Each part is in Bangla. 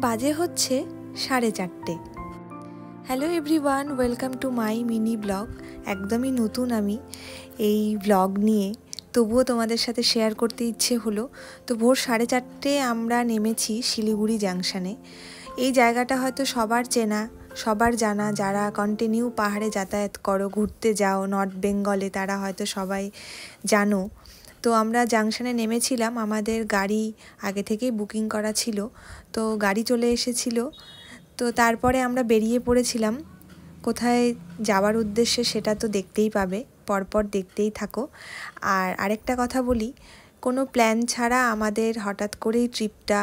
বাজে হচ্ছে 4:30। Hello everyone, welcome to my mini blog. একদমই নতুন আমি এই ব্লগ নিয়ে, তবুও তোমাদের সাথে শেয়ার করতে ইচ্ছে হলো। তো ভোর 4:30 আমরা নেমেছি শিলিগুড়ি জাংশনে। এই জায়গাটা হয়তো সবার চেনা, সবার জানা, যারা কন্টিনিউ পাহাড়ে যাতায়াত করো, ঘুরতে যাও নর্থ বেঙ্গলে, তারা হয়তো সবাই জানো। তো আমরা জাংশনে নেমেছিলাম, আমাদের গাড়ি আগে থেকেই বুকিং করা ছিল, তো গাড়ি চলে এসেছিল। তো তারপরে আমরা বেরিয়ে পড়েছিলাম কোথায় যাওয়ার উদ্দেশ্যে, সেটা তো দেখতেই পাবে, পরপর দেখতেই থাকো। আর আরেকটা কথা বলি, কোনো প্ল্যান ছাড়া আমাদের হঠাৎ করেই ট্রিপটা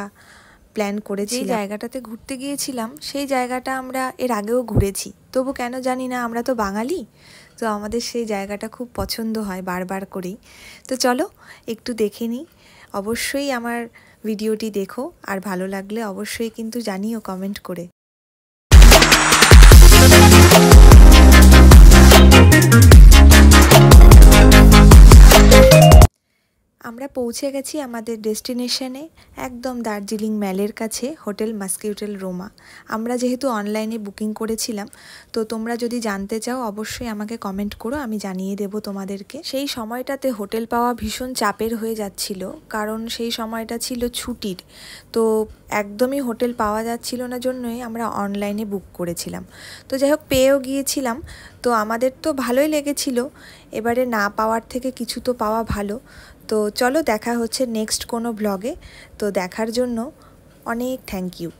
প্ল্যান করেছি। যে জায়গাটাতে ঘুরতে গিয়েছিলাম সেই জায়গাটা আমরা এর আগেও ঘুরেছি, তবু কেন জানি না, আমরা তো বাঙালি, তো আমাদের সেই জায়গাটা খুব পছন্দ হয় বারবার করেই। তো চলো একটু দেখে নিই। অবশ্যই আমার ভিডিওটি দেখো, আর ভালো লাগলে অবশ্যই কিন্তু জানিও কমেন্ট করে। আমরা পৌঁছে গেছি আমাদের ডেস্টিনেশনে, একদম দার্জিলিং ম্যালের কাছে, হোটেল মাস্কিউটেল রোমা। আমরা যেহেতু অনলাইনে বুকিং করেছিলাম, তো তোমরা যদি জানতে চাও অবশ্যই আমাকে কমেন্ট করো, আমি জানিয়ে দেব তোমাদেরকে। সেই সময়টাতে হোটেল পাওয়া ভীষণ চাপের হয়ে যাচ্ছিল, কারণ সেই সময়টা ছিল ছুটির, তো একদমই হোটেল পাওয়া যাচ্ছিল না, জন্যই আমরা অনলাইনে বুক করেছিলাম। তো যাই হোক, পেয়েও গিয়েছিলাম, তো আমাদের তো ভালোই লেগেছিল। এবারে না পাওয়ার থেকে কিছু তো পাওয়া ভালো। তো চলো দেখা হচ্ছে নেক্সট কোনো ব্লগে। তো দেখার জন্য অনেক থ্যাংক ইউ।